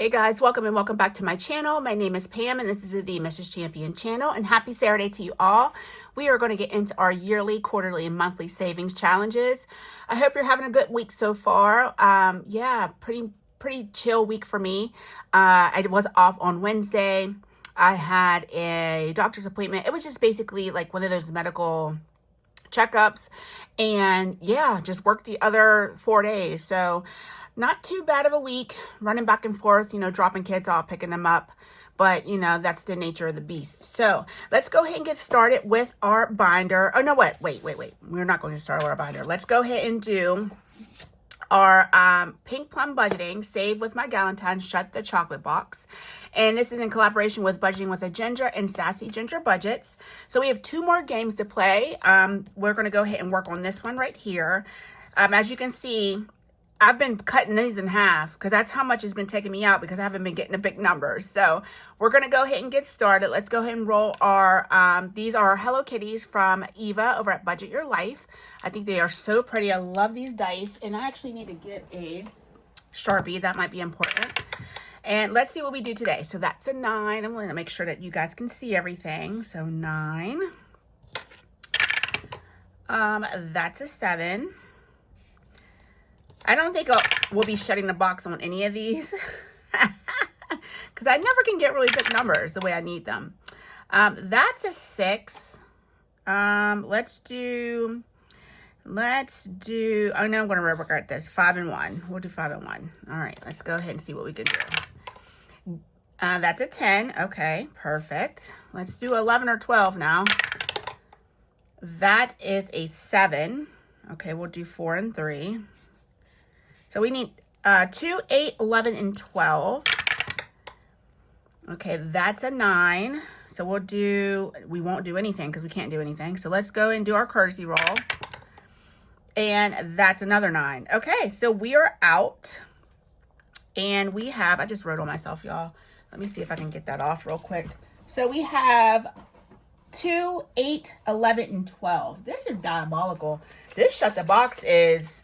Hey guys, welcome and welcome back to my channel. My name is Pam and this is the Mrs. Champion channel, and happy Saturday to you all. We are going to get into our yearly, quarterly, and monthly savings challenges. I hope you're having a good week so far. Yeah, pretty chill week for me. I was off on Wednesday. I had a doctor's appointment. It was just basically like one of those medical checkups, and yeah, just worked the other 4 days. So not too bad of a week, running back and forth, dropping kids off, picking them up. But, that's the nature of the beast. So let's go ahead and get started with our binder. Oh, no, wait. We're not going to start with our binder. Let's go ahead and do our Pink Plum Budgeting, Save with my Galentine, Shut the Chocolate Box. And this is in collaboration with Budgeting with a Ginger and Sassy Ginger Budgets. So we have 2 more games to play. We're going to go ahead and work on this one right here. As you can see, I've been cutting these in half because that's how much has been taking me out because I haven't been getting the big numbers. So we're going to go ahead and get started. Let's go ahead and roll our, these are Hello Kitties from Eva over at Budget Your Life. I think they are so pretty. I love these dice, and I actually need to get a Sharpie. That might be important. And let's see what we do today. So that's a 9. I'm going to make sure that you guys can see everything. So 9. That's a 7. I don't think we'll be shutting the box on any of these because I never can get really good numbers the way I need them. That's a 6. Let's do, oh no, I'm going to regret this. 5 and 1. We'll do 5 and 1. All right, let's go ahead and see what we can do. That's a 10. Okay, perfect. Let's do 11 or 12 now. That is a 7. Okay, we'll do 4 and 3. So we need 2, 8, 11, and 12. Okay, that's a 9. So we won't do anything because we can't do anything. So let's go and do our courtesy roll. And that's another 9. Okay, so we are out. And we have, I just wrote on myself, y'all. Let me see if I can get that off real quick. So we have 2, 8, 11, and 12. This is diabolical. This Shut the Box is...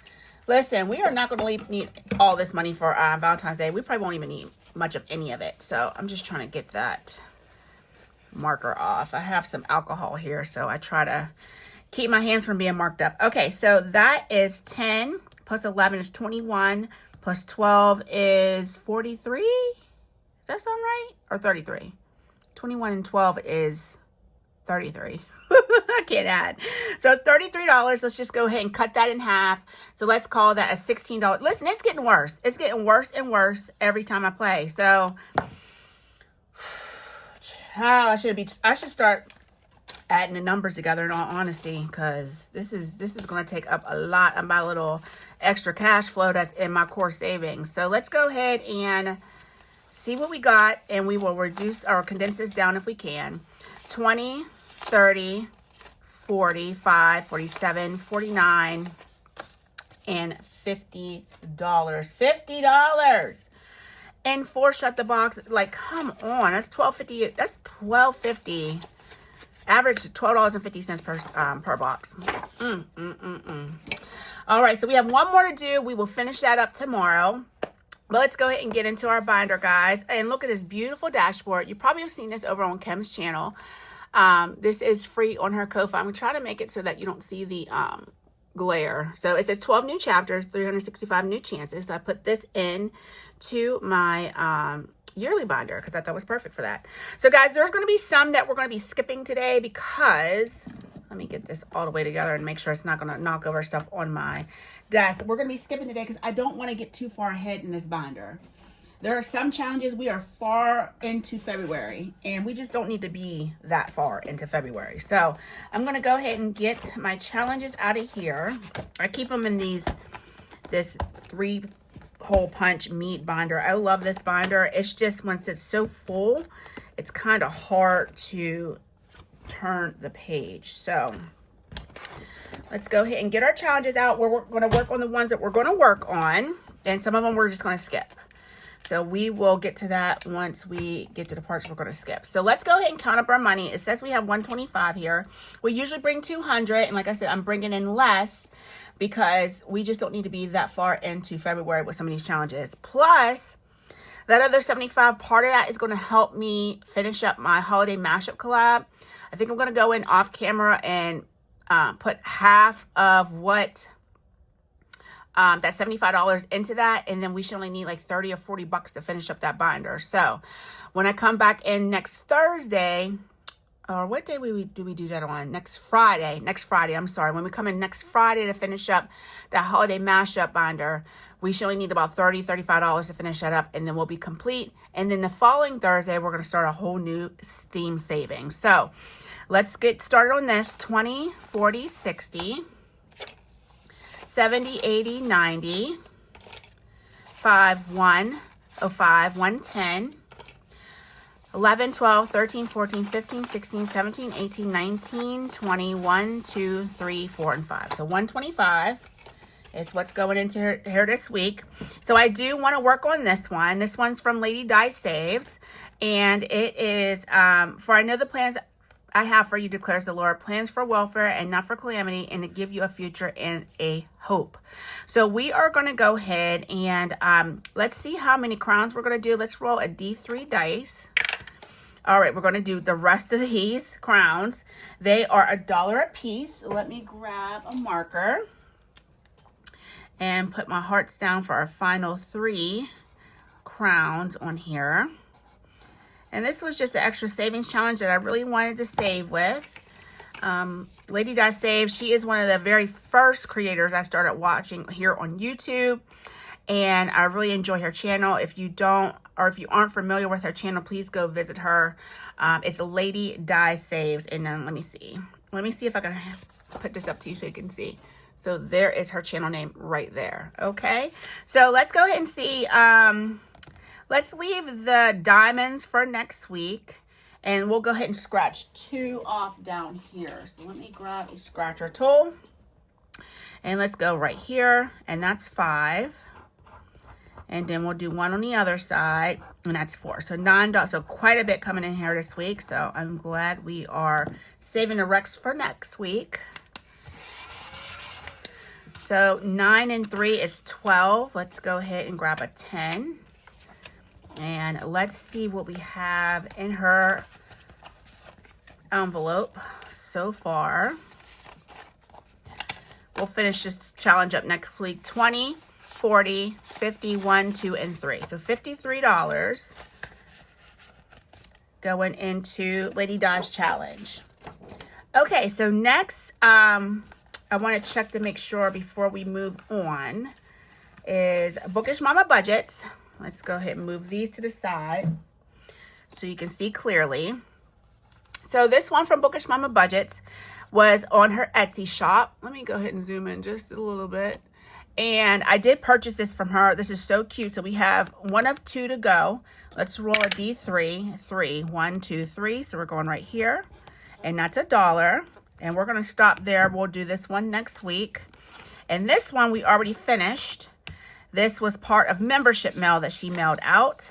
Listen, we are not going to need all this money for Valentine's Day. We probably won't even need much of any of it. So I'm just trying to get that marker off. I have some alcohol here, so I try to keep my hands from being marked up. Okay, so that is 10 plus 11 is 21 plus 12 is 43. Does that sound right? Or 33? 21 and 12 is 33. I can't add. So $33. Let's just go ahead and cut that in half. So let's call that a $16. Listen, it's getting worse. It's getting worse and worse every time I play. So I should start adding the numbers together in all honesty, because this is going to take up a lot of my little extra cash flow that's in my core savings. So let's go ahead and see what we got, and we will reduce or condense this down if we can. 20, 30, 45, 47, 49, and $50. $50! And 4 Shut the Box. Like, come on. That's $12.50. That's $12.50. Average $12.50 per box. All right, so we have 1 more to do. We will finish that up tomorrow. But let's go ahead and get into our binder, guys. And look at this beautiful dashboard. You probably have seen this over on Kim's channel. This is free on her Ko-Fi. I'm going to try to make it so that you don't see the glare. So it says 12 new chapters, 365 new chances. So I put this in to my yearly binder because I thought it was perfect for that. So guys, there's going to be some that we're going to be skipping today because, let me get this all the way together and make sure it's not going to knock over stuff on my desk. We're going to be skipping today because I don't want to get too far ahead in this binder. There are some challenges. We are far into February, and we just don't need to be that far into February. So I'm going to go ahead and get my challenges out of here. I keep them in this 3-hole punch meat binder. I love this binder. It's just once it's so full, it's kind of hard to turn the page. So let's go ahead and get our challenges out. We're going to work on the ones that we're going to work on, and some of them we're just going to skip. So we will get to that once we get to the parts we're going to skip. So let's go ahead and count up our money. It says we have 125 here. We usually bring 200. And like I said, I'm bringing in less because we just don't need to be that far into February with some of these challenges. Plus, That other 75, part of that is going to help me finish up my holiday mashup collab. I think I'm going to go in off camera and put half of what that $75 into that, and then we should only need like 30 or 40 bucks to finish up that binder. So when I come back in next Thursday, or what day do we do that on? Next Friday, I'm sorry. When we come in next Friday to finish up that holiday mashup binder, we should only need about $30, $35 to finish that up, and then we'll be complete. And then the following Thursday, we're going to start a whole new theme saving. So let's get started on this. 20, 40, 60, 70, 80, 90, 5, 1, 05, 110, 11, 12, 13, 14, 15, 16, 17, 18, 19, 20, 1, 2, 3, 4, and 5. So 125 is what's going into here this week. So I do want to work on this one. This one's from Lady Di Saves. And it is, for I know the plans I have for you, declares the Lord, plans for welfare and not for calamity, and to give you a future and a hope. So we are going to go ahead and let's see how many crowns we're going to do. Let's roll a D3 dice. All right, we're going to do the rest of these crowns. They are $1 a piece. Let me grab a marker and put my hearts down for our final 3 crowns on here. And this was just an extra savings challenge that I really wanted to save with. Lady Di Save, she is one of the very first creators I started watching here on YouTube. And I really enjoy her channel. If you don't, or if you aren't familiar with her channel, please go visit her. It's Lady Di Saves. And then let me see if I can put this up to you so you can see. So there is her channel name right there. Okay. So let's go ahead and see. Let's leave the diamonds for next week. And we'll go ahead and scratch 2 off down here. So let me grab a scratcher tool. And let's go right here. And that's 5. And then we'll do 1 on the other side, and that's 4. So $9. So quite a bit coming in here this week. So I'm glad we are saving the Rex for next week. So 9 and 3 is 12. Let's go ahead and grab a 10. And let's see what we have in her envelope so far. We'll finish this challenge up next week. 20, 40, 50, 1, 2, and 3. So $53 going into Lady Di's challenge. Okay, so next, I want to check to make sure before we move on is Bookish Mama Budgets. Let's go ahead and move these to the side so you can see clearly. So this one from Bookish Mama Budgets was on her Etsy shop. Let me go ahead and zoom in just a little bit. And I did purchase this from her. This is so cute. So we have 1 of 2 to go. Let's roll a D3. 3. 1, 2, 3. So we're going right here. And that's $1. And we're going to stop there. We'll do this one next week. And this one we already finished. This was part of membership mail that she mailed out.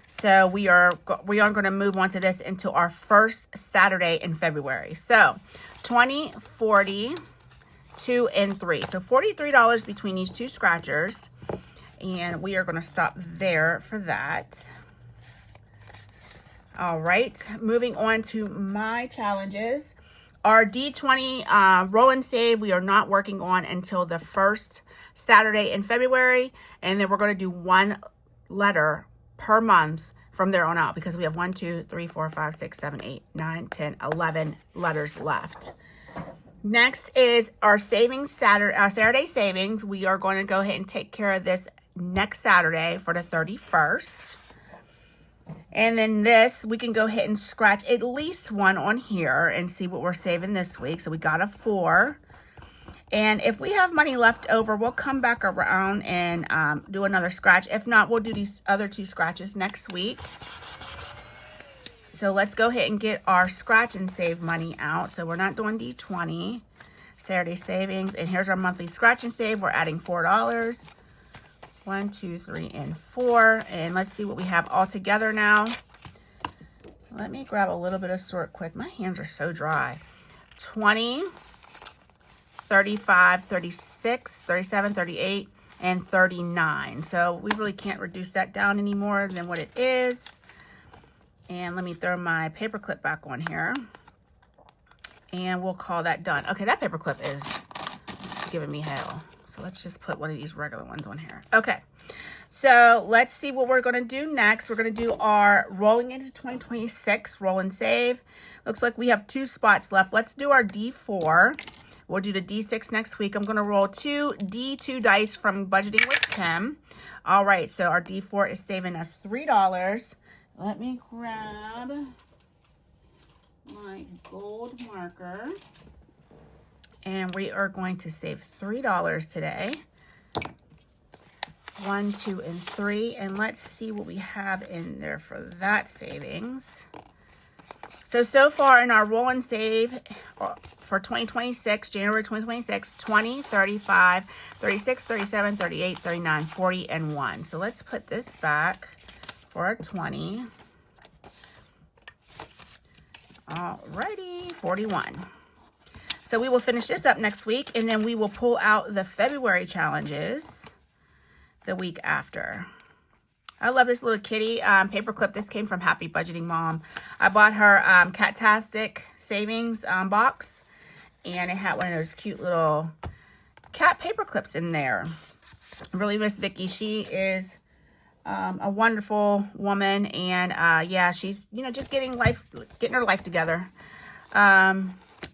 So we are going to move on to this into our first Saturday in February. So 20, 40, 2, and 3. So $43 between these 2 scratchers. And we are going to stop there for that. All right. Moving on to my challenges. Our D20 roll and save we are not working on until the first Saturday in February. And then we're going to do 1 letter per month from there on out because we have 1, 2, 3, 4, 5, 6, 7, 8, 9, 10, 11 letters left. Next is our savings Saturday savings. We are going to go ahead and take care of this next Saturday for the 31st. And then this, we can go ahead and scratch at least 1 on here and see what we're saving this week. So we got a 4. And if we have money left over, we'll come back around and do another scratch. If not, we'll do these other 2 scratches next week. So let's go ahead and get our scratch and save money out. So we're not doing D20, Saturday savings. And here's our monthly scratch and save. We're adding $4. 1, 2, 3, and 4. And let's see what we have all together now. Let me grab a little bit of sort quick. My hands are so dry. 20, 35, 36, 37, 38, $2,239. So we really can't reduce that down any more than what it is. And let me throw my paper clip back on here. And we'll call that done. Okay, that paper clip is giving me hell. So let's just put one of these regular ones on here. Okay, so let's see what we're going to do next. We're going to do our rolling into 2026, roll and save. Looks like we have 2 spots left. Let's do our D4. We'll do the D6 next week. I'm going to roll 2 D2 dice from Budgeting with Pam. All right, so our D4 is saving us $3. Let me grab my gold marker. And we are going to save $3 today. 1, 2, and 3. And let's see what we have in there for that savings. So far in our roll and save for 2026, January 2026, 20, 35, 36, 37, 38, 39, 40, and 1. So let's put this back for a 20. Alrighty, 41. So we will finish this up next week, and then we will pull out the February challenges the week after. I love this little kitty paper clip. This came from Happy Budgeting Mom. I bought her Catastic Savings box, and it had one of those cute little cat paper clips in there. I really miss Vicky. She is a wonderful woman, and yeah, she's just getting her life together.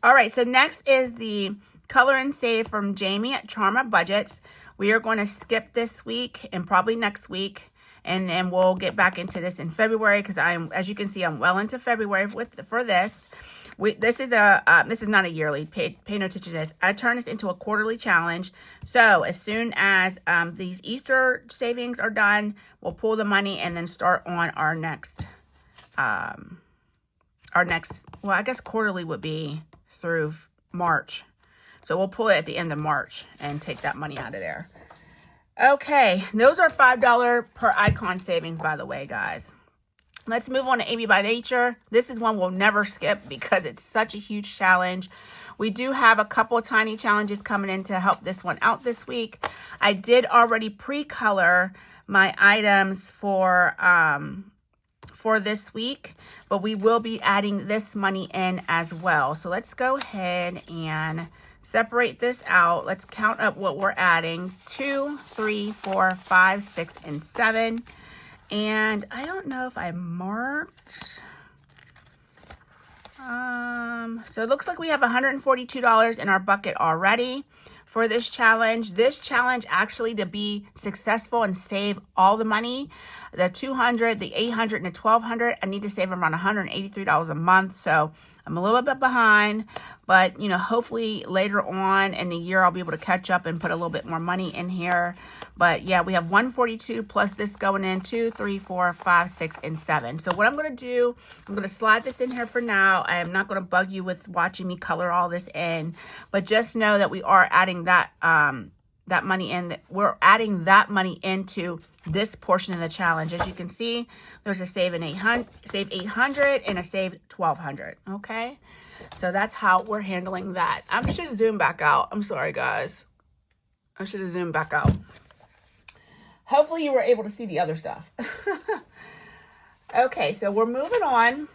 All right, so next is the Color and Save from Jamie at Charma Budgets. We are going to skip this week and probably next week. And then we'll get back into this in February because as you can see, I'm well into February for this. This is not a yearly. Pay no attention to this. I turn this into a quarterly challenge. So as soon as these Easter savings are done, we'll pull the money and then start on our next. Well, I guess quarterly would be through March. So we'll pull it at the end of March and take that money out of there. Okay, those are $5 per icon savings, by the way, guys. Let's move on to AB by Nature. This is one we'll never skip because it's such a huge challenge. We do have a couple tiny challenges coming in to help this one out this week. I did already pre-color my items for this week, but we will be adding this money in as well. So let's go ahead and separate this out. Let's count up what we're adding. 2, 3, 4, 5, 6, and 7. And I don't know if I marked. So it looks like we have $142 in our bucket already for this challenge. This challenge actually, to be successful and save all the money, the $200, the $800, and the $1,200, I need to save around $183 a month. So I'm a little bit behind, but hopefully later on in the year I'll be able to catch up and put a little bit more money in here. But yeah, we have 142 plus this going in 2, 3, 4, 5, 6, and 7. So what I'm going to do, I'm going to slide this in here for now. I am not going to bug you with watching me color all this in, but just know that we are adding that that money in. We're adding that money into this portion of the challenge. As you can see, there's a save 800 and a save 1,200. Okay, so that's how we're handling that. I should zoom back out. I'm sorry, guys. I should have zoomed back out. Hopefully you were able to see the other stuff. Okay, so we're moving on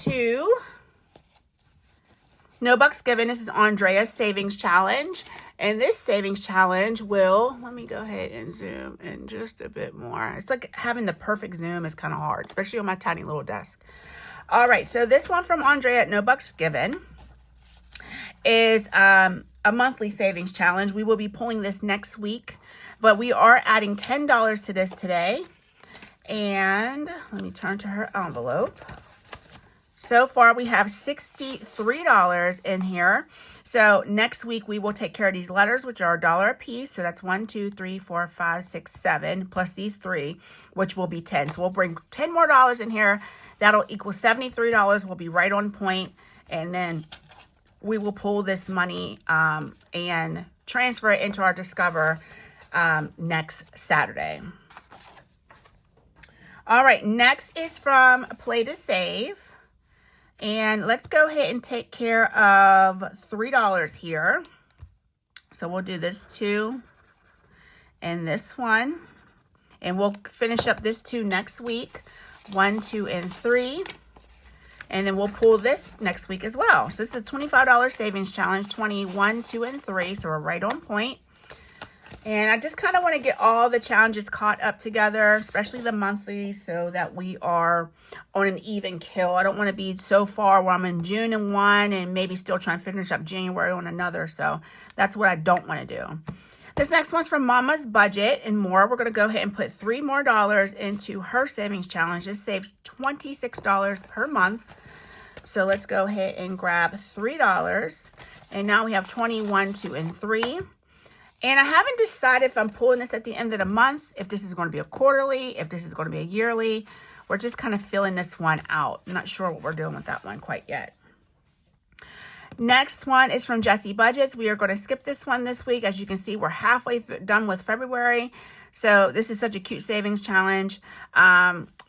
to No Bucks Given. This is Andrea's Savings Challenge. And this Savings Challenge will, let me go ahead and zoom in just a bit more. It's like having the perfect zoom is kind of hard, especially on my tiny little desk. All right, so this one from Andrea at No Bucks Given is a monthly savings challenge. We will be pulling this next week, but we are adding $10 to this today. And let me turn to her envelope. So far, we have $63 in here. So next week, we will take care of these letters, which are $1 a piece. So that's 1, 2, 3, 4, 5, 6, 7, plus these 3, which will be 10. So we'll bring 10 more dollars in here. That'll equal $73. We'll be right on point. And then we will pull this money and transfer it into our Discover next Saturday. All right, next is from Play to Save. And let's go ahead and take care of $3 here. So we'll do this 2 and this 1. And we'll finish up this 2 next week. 1, 2, and 3. And then we'll pull this next week as well. So this is a $25 savings challenge, 21, 2, and 3. So we're right on point. And I just kind of want to get all the challenges caught up together, especially the monthly, so that we are on an even kill. I don't want to be so far where I'm in June in one and maybe still trying to finish up January on another. So that's what I don't want to do. This next one's from Mama's Budget and More. We're going to go ahead and put $3 more into her savings challenge. This saves $26 per month. So let's go ahead and grab $3. And now we have 21, 2, and 3. And I haven't decided if I'm pulling this at the end of the month, if this is going to be a quarterly, if this is going to be a yearly. We're just kind of filling this one out. I'm not sure what we're doing with that one quite yet. Next one is from Jessie Budgets. We are going to skip this one this week. As you can see, we're halfway done with February. So this is such a cute savings challenge.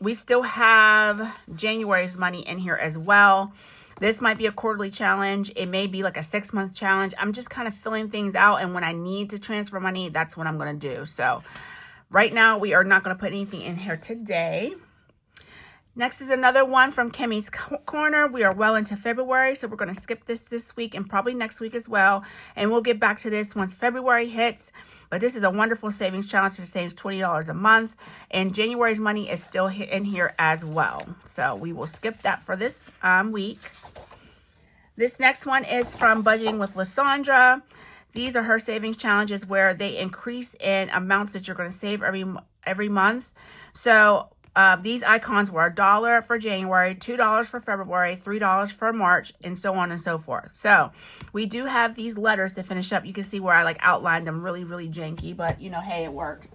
We still have January's money in here as well. This might be a quarterly challenge. It may be like a 6-month challenge. I'm just kind of filling things out. And when I need to transfer money, that's what I'm going to do. So right now, we are not going to put anything in here today. Next is another one from Kimmy's Corner. We are well into February, so we're going to skip this week and probably next week as well. And we'll get back to this once February hits. But this is a wonderful savings challenge. It saves $20 a month. And January's money is still in here as well. So we will skip that for this week. This next one is from Budgeting with Lysandra. These are her savings challenges where they increase in amounts that you're going to save every month. So these icons were $1 for January, $2 for February, $3 for March, and so on and so forth. So we do have these letters to finish up. You can see where I like outlined them really, really janky, but you know, hey, it works.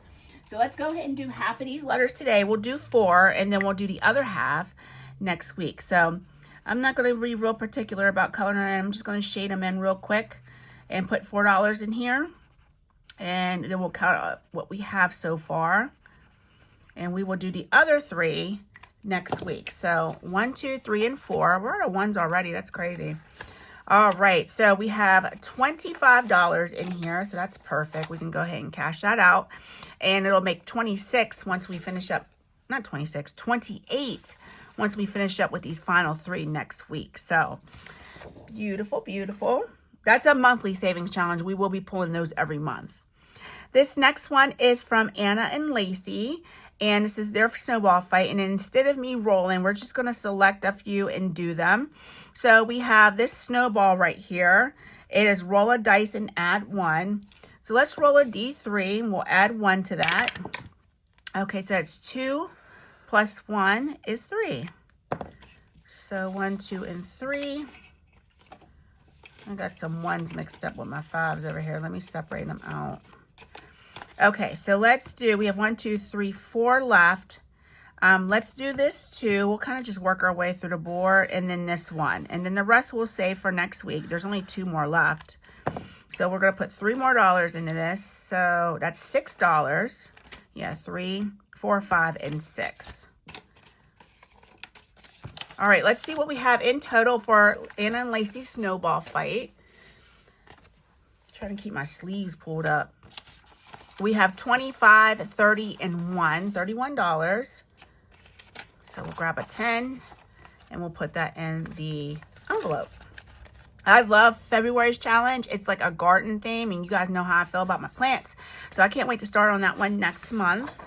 So let's go ahead and do half of these letters today. We'll do 4, and then we'll do the other half next week. So I'm not going to be real particular about coloring them. I'm just going to shade them in real quick and put $4 in here. And then we'll count up what we have so far. And we will do the other 3 next week. So 1, 2, 3, and 4. We're at 1s already. That's crazy. All right. So we have $25 in here. So that's perfect. We can go ahead and cash that out. And it'll make 26 once we finish up. Not 26, 28 once we finish up with these final 3 next week. So beautiful, beautiful. That's a monthly savings challenge. We will be pulling those every month. This next one is from Anna and Lacey. And this is their snowball fight. And instead of me rolling, we're just going to select a few and do them. So we have this snowball right here. It is roll a dice and add 1. So let's roll a D3 and we'll add 1 to that. Okay, so that's 2 plus 1 is 3. So 1, 2, and 3. I got some 1s mixed up with my 5s over here. Let me separate them out. Okay, so let's do, we have 1, 2, 3, 4 left. Let's do this 2. We'll kind of just work our way through the board, and then this 1. And then the rest we'll save for next week. There's only 2 more left. So we're going to put $3 more into this. So that's $6. Yeah, 3, 4, 5, and 6. All right, let's see what we have in total for Anna and Lacey's snowball fight. Trying to keep my sleeves pulled up. We have 25, 30, and 1, $31. So we'll grab a 10 and we'll put that in the envelope. I love February's challenge. It's like a garden theme, and you guys know how I feel about my plants. So I can't wait to start on that one next month.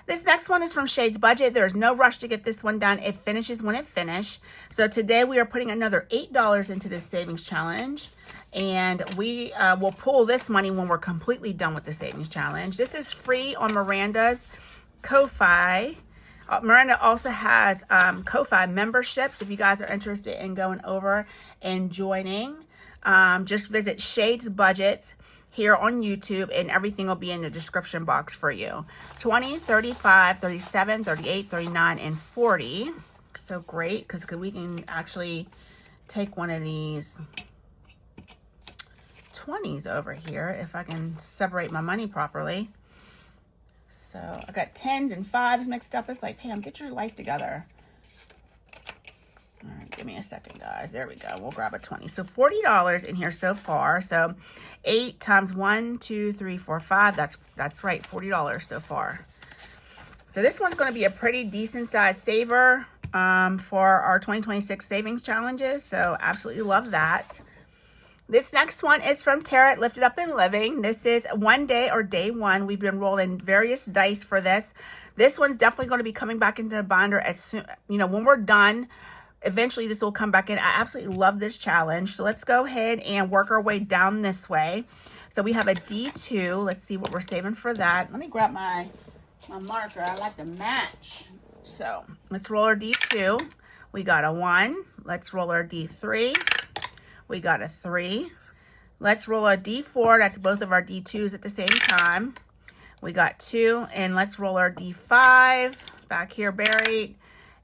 This next one is from Shade's Budget. There's no rush to get this one done. It finishes when it finishes. So today we are putting another $8 into this savings challenge. And we will pull this money when we're completely done with the savings challenge. This is free on Miranda's Ko-Fi. Miranda also has Ko-Fi memberships. If you guys are interested in going over and joining, just visit Shade's Budget here on YouTube, and everything will be in the description box for you. 20, 35, 37, 38, 39, and 40. So great, because we can actually take one of these 20s over here if I can separate my money properly. So I got 10s and 5s mixed up. It's like, Pam, get your life together. All right, Give me a second, guys. There we go. We'll grab a 20. So $40 in here so far. So 8 times 1, 2, 3, 4, 5. That's right, $40 so far. So this one's going to be a pretty decent size saver for our 2026 savings challenges. So absolutely love that. This next one is from Tara at Lifted Up and Living. This is one day or day one. We've been rolling various dice for this. This one's definitely going to be coming back into the binder as soon, when we're done. Eventually this will come back in. I absolutely love this challenge. So let's go ahead and work our way down this way. So we have a D2. Let's see what we're saving for that. Let me grab my marker. I like to match. So let's roll our D2. We got a 1. Let's roll our D3. We got a 3. Let's roll a D4. That's both of our D2s at the same time. We got 2. And let's roll our D5 back here buried.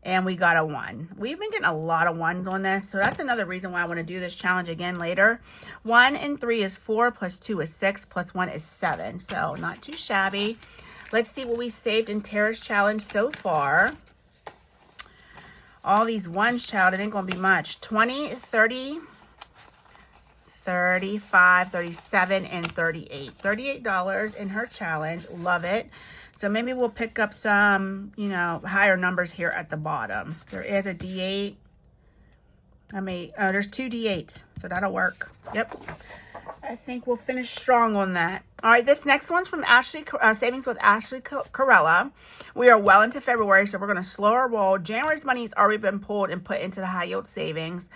And we got a 1. We've been getting a lot of 1s on this. So that's another reason why I want to do this challenge again later. 1 and 3 is 4, plus 2 is 6, plus 1 is 7. So not too shabby. Let's see what we saved in Tara's challenge so far. All these 1s, child, it ain't going to be much. 20, 30, 35, 37, and 38. $38 in her challenge. Love it. So maybe we'll pick up some, higher numbers here at the bottom. There is a D8. There's 2 D8s, so that'll work. Yep. I think we'll finish strong on that. All right, this next one's from Ashley, Savings with Ashley Corella. We are well into February, so we're going to slow our roll. January's money has already been pulled and put into the high yield savings.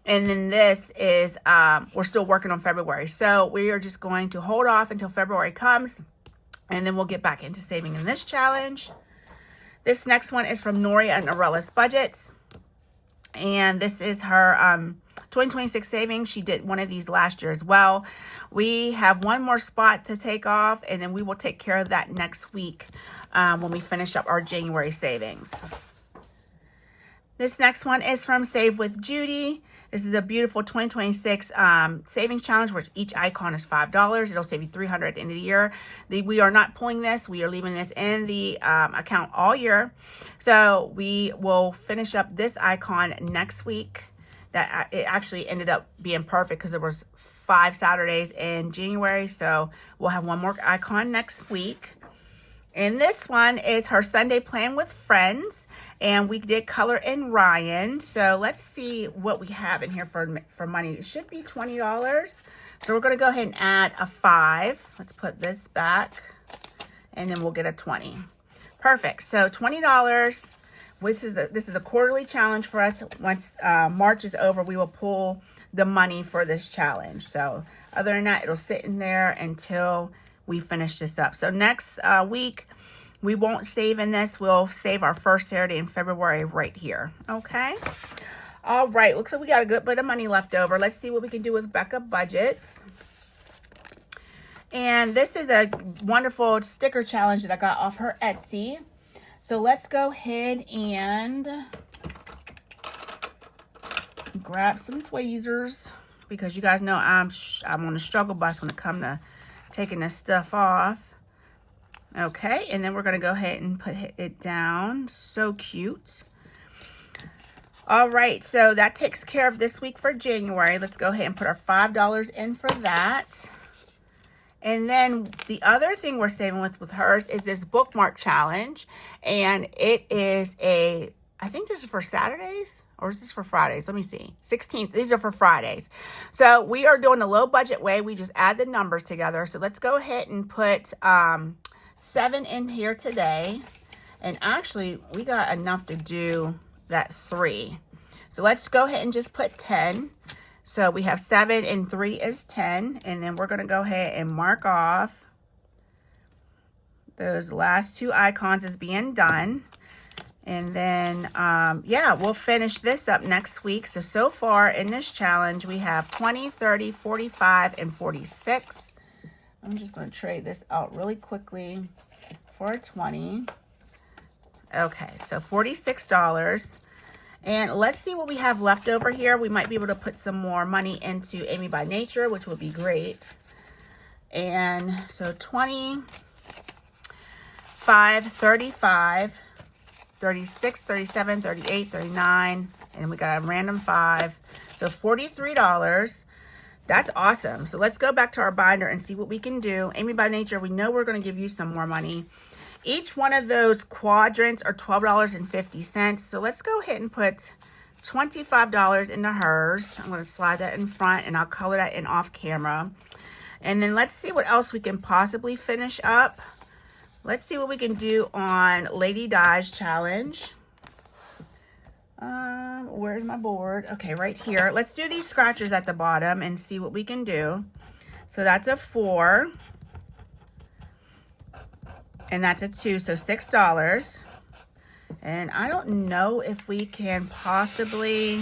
And then this is, we're still working on February. So we are just going to hold off until February comes. And then we'll get back into saving in this challenge. This next one is from Nori at Norella's Budgets. And this is her 2026 savings. She did one of these last year as well. We have one more spot to take off. And then we will take care of that next week when we finish up our January savings. This next one is from Save with Judy. This is a beautiful 2026 savings challenge where each icon is $5. It'll save you $300 at the end of the year. We are not pulling this. We are leaving this in the account all year. So we will finish up this icon next week. That it actually ended up being perfect because there was 5 Saturdays in January. So we'll have one more icon next week. And this one is her Sunday plan with friends. And we did color in Ryan. So let's see what we have in here for money. It should be $20. So we're going to go ahead and add a 5. Let's put this back. And then we'll get a 20. Perfect. So $20. This is a quarterly challenge for us. Once March is over, we will pull the money for this challenge. So other than that, it'll sit in there until we finish this up. So next week, we won't save in this. We'll save our first Saturday in February right here. Okay. All right. Looks like we got a good bit of money left over. Let's see what we can do with Becca Budgets. And this is a wonderful sticker challenge that I got off her Etsy. So let's go ahead and grab some tweezers because you guys know I'm on the struggle bus when it comes to taking this stuff off. Okay, and then we're going to go ahead and put it down. So cute. All right, so that takes care of this week for January. Let's go ahead and put our $5 in for that. And then the other thing we're saving with hers is this bookmark challenge. And it is I think this is for Saturdays. Or is this for Fridays? Let me see. 16th. These are for Fridays. So we are doing the low budget way. We just add the numbers together. So let's go ahead and put 7 in here today. And actually, we got enough to do that 3. So let's go ahead and just put 10. So we have 7 and 3 is 10. And then we're going to go ahead and mark off those last 2 icons as being done. And then, yeah, we'll finish this up next week. So far in this challenge, we have 20, 30, 45, and 46. I'm just going to trade this out really quickly for a 20. Okay, so $46. And let's see what we have left over here. We might be able to put some more money into Amy by Nature, which would be great. And so 20, 5, 35, 36, 37, 38, 39, And we got a random 5. So $43. That's awesome. So let's go back to our binder and see what we can do. Amy by Nature, we know we're going to give you some more money. Each one of those quadrants are $12.50. So let's go ahead and put $25 into hers. I'm going to slide that in front and I'll color that in off camera. And then let's see what else we can possibly finish up. Let's see what we can do on Lady Di's challenge. Where's my board? Okay, right here. Let's do these scratchers at the bottom and see what we can do. So that's a 4. And that's a 2, so $6. And I don't know if we can possibly,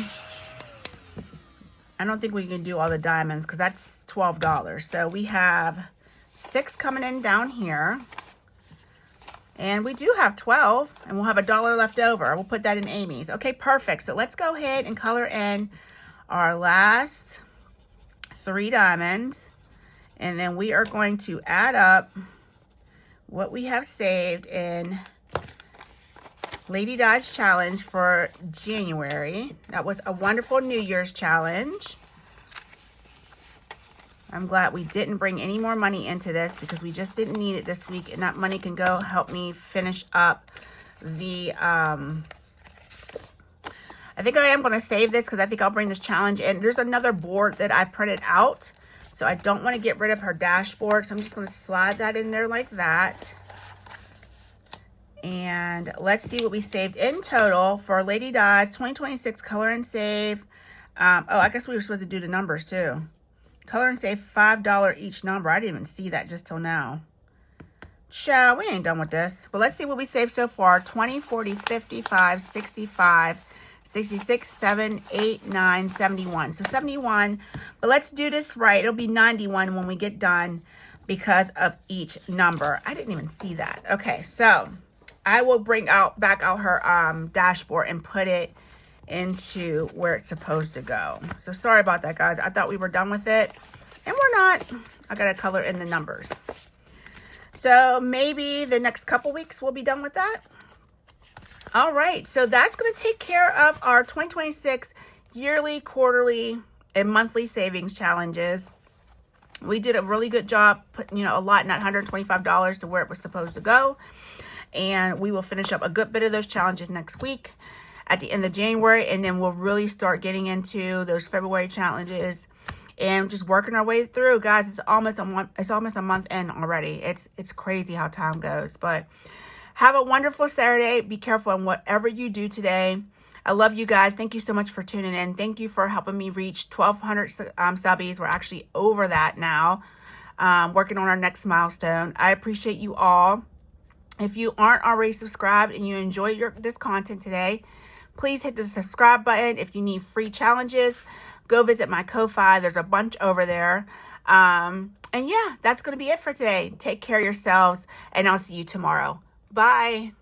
I don't think we can do all the diamonds because that's $12. So we have 6 coming in down here. And we do have 12, and we'll have $1 left over. We'll put that in Amy's. Okay, perfect. So let's go ahead and color in our last 3 diamonds. And then we are going to add up what we have saved in Lady Di's challenge for January. That was a wonderful New Year's challenge. I'm glad we didn't bring any more money into this because we just didn't need it this week, and that money can go help me finish up the, I think I am going to save this because I think I'll bring this challenge in. There's another board that I printed out, so I don't want to get rid of her dashboard, so I'm just going to slide that in there like that. And let's see what we saved in total for Lady Di's 2026 Color and Save. Oh, I guess we were supposed to do the numbers too. Color and Save $5 each number. I didn't even see that just till now. Child, we ain't done with this. But let's see what we saved so far. 20, 40, 55, 65, 66, 7, 8, 9, 71. So 71. But let's do this right. It'll be 91 when we get done because of each number. I didn't even see that. Okay, so I will bring back out her dashboard and put it into where it's supposed to go. So sorry about that, guys. I thought we were done with it, and we're not. I gotta color in the numbers. So maybe the next couple weeks we'll be done with that. All right, so that's gonna take care of our 2026 yearly, quarterly, and monthly savings challenges. We did a really good job putting, a lot in that $125 to where it was supposed to go. And we will finish up a good bit of those challenges next week at the end of January, and then we'll really start getting into those February challenges and just working our way through. Guys, it's almost a month in already. It's crazy how time goes. But have a wonderful Saturday. Be careful in whatever you do today. I love you guys. Thank you so much for tuning in. Thank you for helping me reach 1,200 subbies. We're actually over that now, working on our next milestone. I appreciate you all. If you aren't already subscribed and you enjoy this content today, please hit the subscribe button. If you need free challenges, go visit my Ko-Fi. There's a bunch over there. And yeah, that's going to be it for today. Take care of yourselves, and I'll see you tomorrow. Bye.